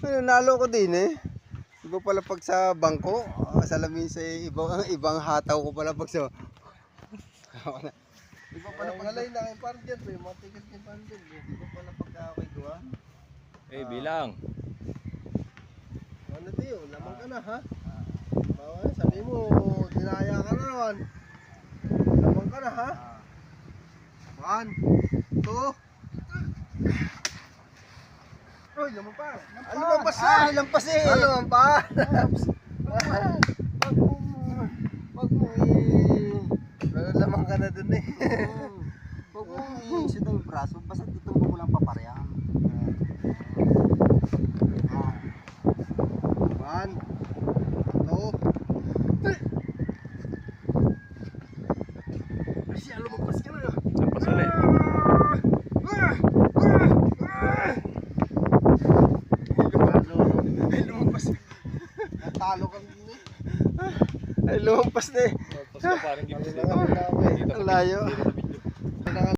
Nanalo ko din eh. Iba pala pag sa bangko, salamin sa ibang hataw ko pala pag sa... Iba pala pag... Ngalay na kayo parang dyan, may mga ticket kayo parang dyan. Iba pala pag ako'y gawa. Bilang. Ano tayo, lamang ka na ha? Sabi mo, dinaya ka na naman. Lamang ka na ha? 1, 2... Uy, lamang pa! Lampas na! Lampas eh! Lamang pa! Wag mo lamang ka na dun eh. Huwag mo i-sit ang braso, basta tutumbo ko lang paparehan. 1, 2, 3. Siya, lumagpas ka na. Lampas ulit. Ay, lumagpas. Natalo ka din eh. Ay, lumagpas na eh. Tapos na parang gipis. Ang layo.